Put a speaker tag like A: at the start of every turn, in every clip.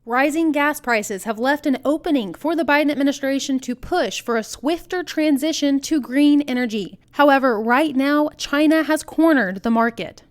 A: Rising gas prices have left an opening for the Biden administration to push for a swifter transition to green energy. However, right now, China has cornered the market.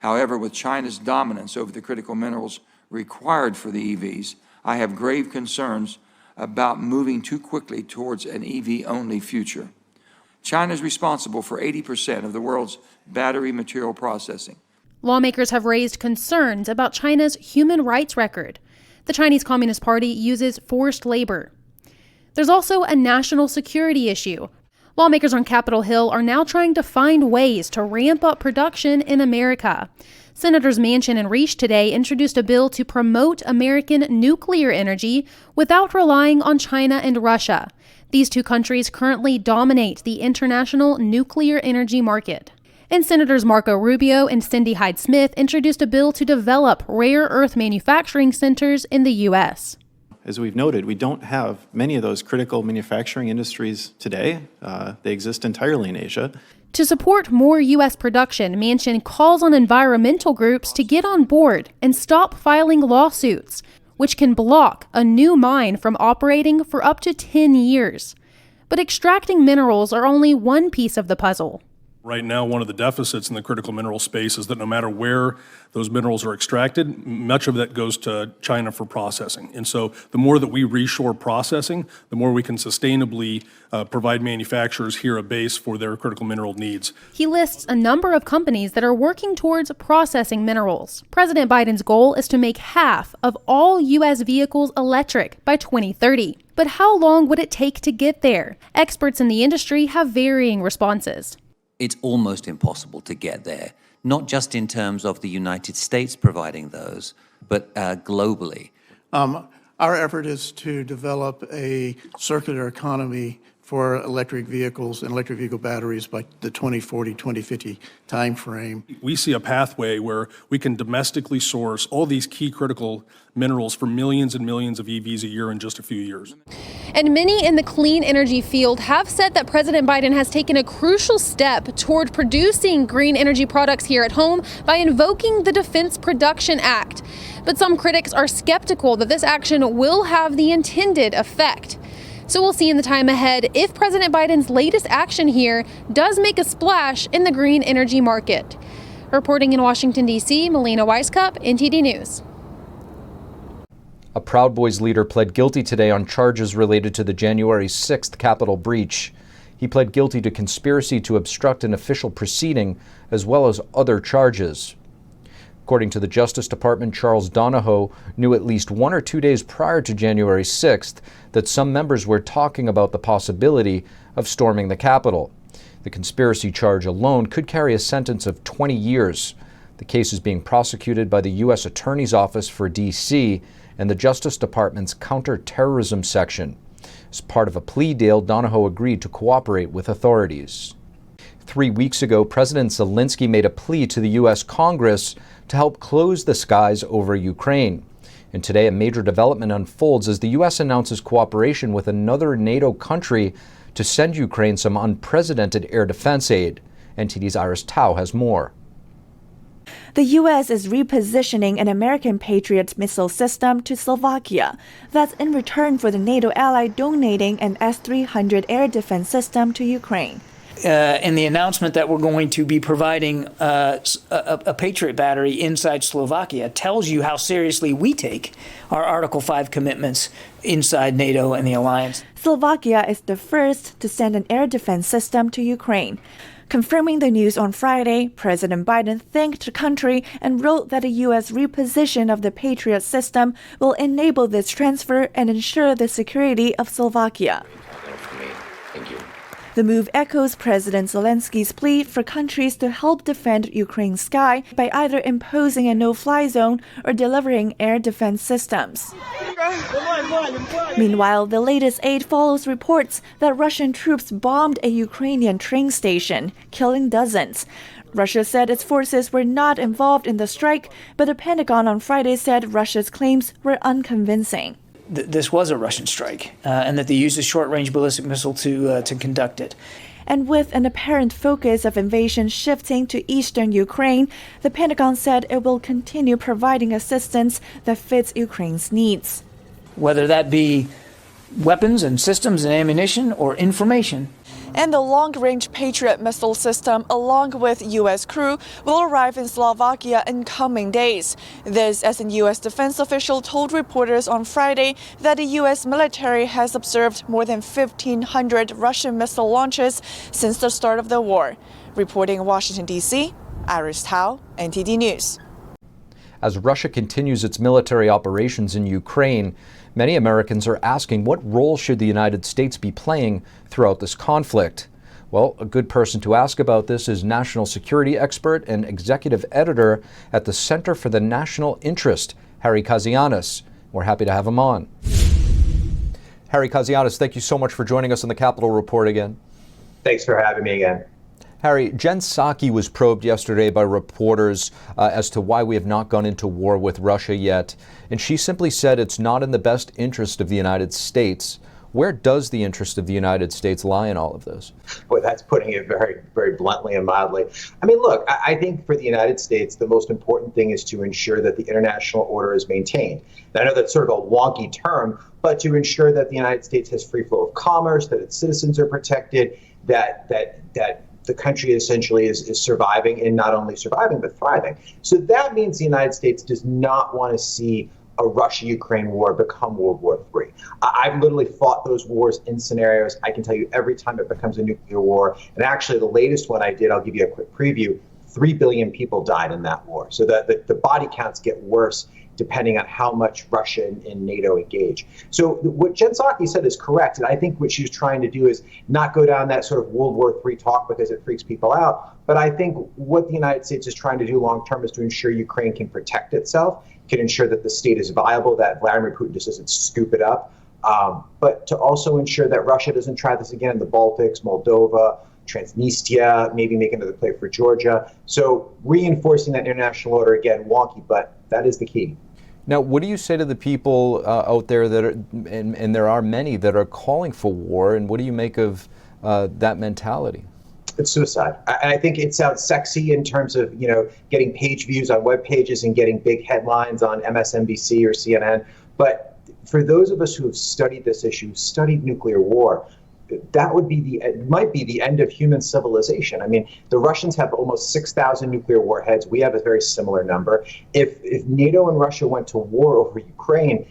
B: However, with China's dominance over the critical minerals required for the EVs, I have grave concerns about moving too quickly towards an EV-only future. China is responsible for 80% of the world's battery material processing.
A: Lawmakers have raised concerns about China's human rights record. The Chinese Communist Party uses forced labor. There's also a national security issue. Lawmakers on Capitol Hill are now trying to find ways to ramp up production in America. Senators Manchin and Risch today introduced a bill to promote American nuclear energy without relying on China and Russia. These two countries currently dominate the international nuclear energy market. And Senators Marco Rubio and Cindy Hyde-Smith introduced a bill to develop rare earth manufacturing centers in the U.S.
C: As we've noted, we don't have many of those critical manufacturing industries today. They exist entirely in Asia.
A: To support more U.S. production, Manchin calls on environmental groups to get on board and stop filing lawsuits, which can block a new mine from operating for up to 10 years. But extracting minerals are only one piece of the puzzle.
D: Right now, one of the deficits in the critical mineral space is that no matter where those minerals are extracted, much of that goes to China for processing. And so the more that we reshore processing, the more we can sustainably provide manufacturers here a base for their critical mineral needs.
A: He lists a number of companies that are working towards processing minerals. President Biden's goal is to make half of all U.S. vehicles electric by 2030. But how long would it take to get there? Experts in the industry have varying responses.
E: It's almost impossible to get there, not just in terms of the United States providing those, but globally.
F: Our effort is to develop a circular economy for electric vehicles and electric vehicle batteries by the 2040, 2050 timeframe.
D: We see a pathway where we can domestically source all these key critical minerals for millions and millions of EVs a year in just a few years.
A: And many in the clean energy field have said that President Biden has taken a crucial step toward producing green energy products here at home by invoking the Defense Production Act. But some critics are skeptical that this action will have the intended effect. So we'll see in the time ahead if President Biden's latest action here does make a splash in the green energy market. Reporting in Washington, D.C., Melina Weiskup, NTD News.
G: A Proud Boys leader pled guilty today on charges related to the January 6th Capitol breach. He pled guilty to conspiracy to obstruct an official proceeding, as well as other charges. According to the Justice Department, Charles Donahoe knew at least 1 or 2 days prior to January 6th that some members were talking about the possibility of storming the Capitol. The conspiracy charge alone could carry a sentence of 20 years. The case is being prosecuted by the U.S. Attorney's Office for D.C. and the Justice Department's Counterterrorism Section. As part of a plea deal, Donahoe agreed to cooperate with authorities. 3 weeks ago, President Zelensky made a plea to the U.S. Congress to help close the skies over Ukraine. And today, a major development unfolds as the U.S. announces cooperation with another NATO country to send Ukraine some unprecedented air defense aid. NTD's Iris Tao has more.
H: The U.S. is repositioning an American Patriot missile system to Slovakia. That's in return for the NATO ally donating an S-300 air defense system to Ukraine.
I: And the announcement that we're going to be providing a Patriot battery inside Slovakia tells you how seriously we take our Article 5 commitments inside NATO and the alliance.
H: Slovakia is the first to send an air defense system to Ukraine. Confirming the news on Friday, President Biden thanked the country and wrote that the U.S. reposition of the Patriot system will enable this transfer and ensure the security of Slovakia.
J: Thank you.
H: The move echoes President Zelensky's plea for countries to help defend Ukraine's sky by either imposing a no-fly zone or delivering air defense systems. Meanwhile, the latest aid follows reports that Russian troops bombed a Ukrainian train station, killing dozens. Russia said its forces were not involved in the strike, but the Pentagon on Friday said Russia's claims were unconvincing.
I: This was a Russian strike, and that they used a short-range ballistic missile to conduct it.
H: And with an apparent focus of invasion shifting to eastern Ukraine, the Pentagon said it will continue providing assistance that fits Ukraine's needs.
I: Whether that be weapons and systems and ammunition or information.
H: And the long-range Patriot missile system, along with U.S. crew, will arrive in Slovakia in coming days. This as a U.S. defense official told reporters on Friday that the U.S. military has observed more than 1,500 Russian missile launches since the start of the war. Reporting in Washington, D.C., Iris Tao, NTD News.
G: As Russia continues its military operations in Ukraine, many Americans are asking what role should the United States be playing throughout this conflict? Well, a good person to ask about this is national security expert and executive editor at the Center for the National Interest, Harry Kazianis. We're happy to have him on. Harry Kazianis, thank you so much for joining us on the Capitol Report again.
K: Thanks for having me again.
G: Harry, Jen Psaki was probed yesterday by reporters as to why we have not gone into war with Russia yet. And she simply said it's not in the best interest of the United States. Where does the interest of the United States lie in all of this?
K: Boy, that's putting it very, very bluntly and mildly. I mean, look, I think for the United States, the most important thing is to ensure that the international order is maintained. And I know that's sort of a wonky term, but to ensure that the United States has free flow of commerce, that its citizens are protected, that the country essentially is surviving, and not only surviving, but thriving. So that means the United States does not want to see a Russia-Ukraine war become World War III. I've literally fought those wars in scenarios. I can tell you every time it becomes a nuclear war, and actually the latest one I did, I'll give you a quick preview, 3 billion people died in that war. So the body counts get worse depending on how much Russia and NATO engage. So what Jen Psaki said is correct, and I think what she's trying to do is not go down that sort of World War III talk because it freaks people out, but I think what the United States is trying to do long term is to ensure Ukraine can protect itself, can ensure that the state is viable, that Vladimir Putin just doesn't scoop it up, but to also ensure that Russia doesn't try this again in the Baltics, Moldova, Transnistria, maybe make another play for Georgia. So reinforcing that international order, again, wonky, but that is the key.
G: Now, what do you say to the people out there that are, and there are many that are calling for war, and what do you make of that mentality?
K: It's suicide. I think it sounds sexy in terms of, getting page views on web pages and getting big headlines on MSNBC or CNN. But for those of us who have studied this issue, studied nuclear war, that would be might be the end of human civilization. I mean, the Russians have almost 6,000 nuclear warheads. We have a very similar number. If NATO and Russia went to war over Ukraine,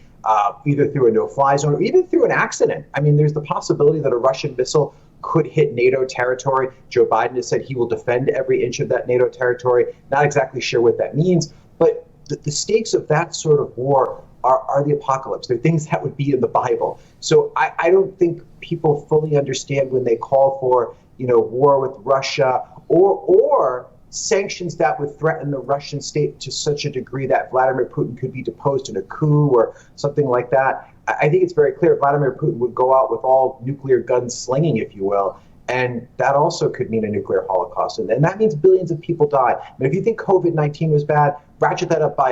K: either through a no-fly zone or even through an accident, I mean, there's the possibility that a Russian missile could hit NATO territory. Joe Biden has said he will defend every inch of that NATO territory. Not exactly sure what that means, but the stakes of that sort of war are the apocalypse. They're things that would be in the Bible. So I don't think people fully understand when they call for, war with Russia or sanctions that would threaten the Russian state to such a degree that Vladimir Putin could be deposed in a coup or something like that. I think it's very clear Vladimir Putin would go out with all nuclear guns slinging, if you will, and that also could mean a nuclear holocaust. And that means billions of people die. I mean, if you think COVID-19 was bad, ratchet that up by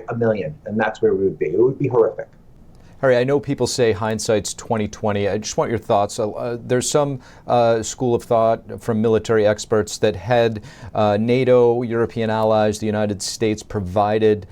K: a million, and that's where we would be. It would be horrific.
G: Harry, I know people say hindsight's 20/20. I just want your thoughts. There's some school of thought from military experts that had NATO, European allies, the United States provided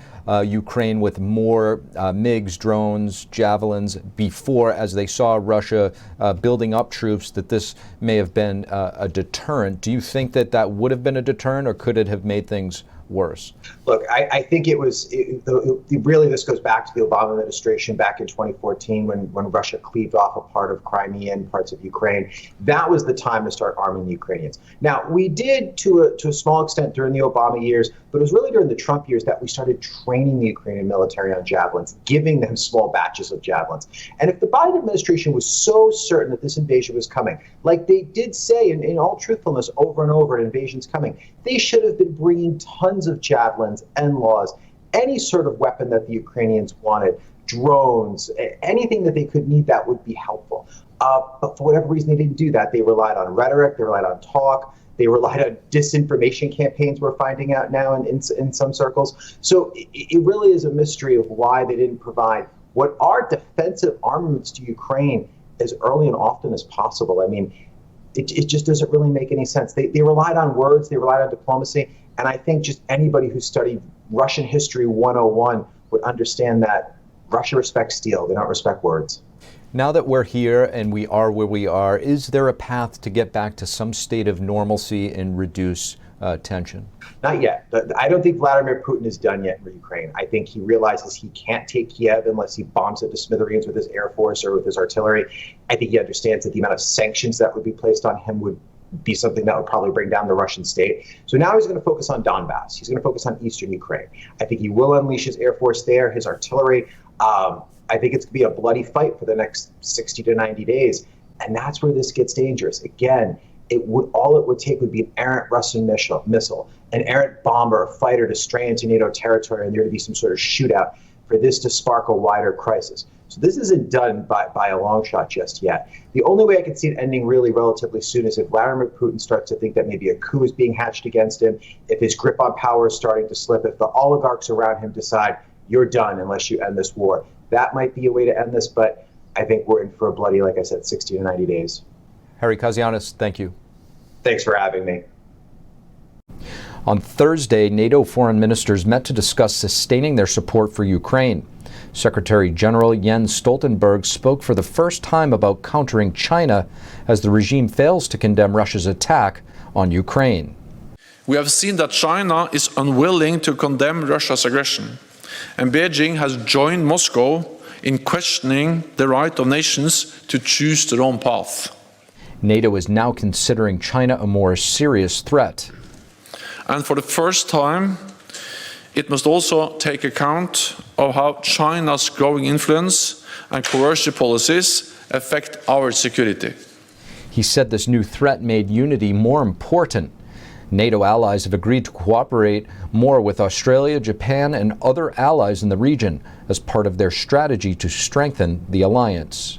G: Ukraine with more MiGs, drones, javelins before, as they saw Russia building up troops, that this may have been a deterrent. Do you think that would have been a deterrent, or could it have made things worse?
K: Look, I think really this goes back to the Obama administration back in 2014 when Russia cleaved off a part of Crimea and parts of Ukraine. That was the time to start arming the Ukrainians. Now, we did to a small extent during the Obama years, but it was really during the Trump years that we started training the Ukrainian military on javelins, giving them small batches of javelins. And if the Biden administration was so certain that this invasion was coming, like they did say in all truthfulness over and over, an invasion's coming, they should have been bringing tons of javelins and laws, any sort of weapon that the Ukrainians wanted, drones, anything that they could need that would be helpful. But for whatever reason, they didn't do that. They relied on rhetoric, they relied on talk, they relied on disinformation campaigns, we're finding out now in some circles. So it really is a mystery of why they didn't provide what are defensive armaments to Ukraine as early and often as possible. I mean, it just doesn't really make any sense. They relied on words, they relied on diplomacy, and I think just anybody who studied Russian history 101 would understand that Russia respects steel, they don't respect words.
G: Now that we're here and we are where we are, is there a path to get back to some state of normalcy and reduce tension?
K: Not yet. I don't think Vladimir Putin is done yet for Ukraine. I think he realizes he can't take Kiev unless he bombs it to smithereens with his air force or with his artillery. I think he understands that the amount of sanctions that would be placed on him would be something that would probably bring down the Russian state. So now he's going to focus on Donbass. He's going to focus on eastern Ukraine. I think he will unleash his air force there, his artillery. I think it's going to be a bloody fight for the next 60 to 90 days. And that's where this gets dangerous. Again, all it would take would be an errant Russian missile, an errant bomb or a fighter to stray into NATO territory, and there to be some sort of shootout for this to spark a wider crisis. So this isn't done by a long shot just yet. The only way I can see it ending really relatively soon is if Vladimir Putin starts to think that maybe a coup is being hatched against him, if his grip on power is starting to slip, if the oligarchs around him decide, you're done unless you end this war. That might be a way to end this, but I think we're in for a bloody, like I said, 60 to 90 days.
G: Harry Kazianis, thank you.
K: Thanks for having me.
G: On Thursday, NATO foreign ministers met to discuss sustaining their support for Ukraine. Secretary General Jens Stoltenberg spoke for the first time about countering China as the regime fails to condemn Russia's attack on Ukraine.
L: We have seen that China is unwilling to condemn Russia's aggression, and Beijing has joined Moscow in questioning the right of nations to choose their own path.
G: NATO is now considering China a more serious threat.
L: And for the first time, it must also take account of how China's growing influence and coercive policies affect our security.
G: He said this new threat made unity more important. NATO allies have agreed to cooperate more with Australia, Japan, and other allies in the region as part of their strategy to strengthen the alliance.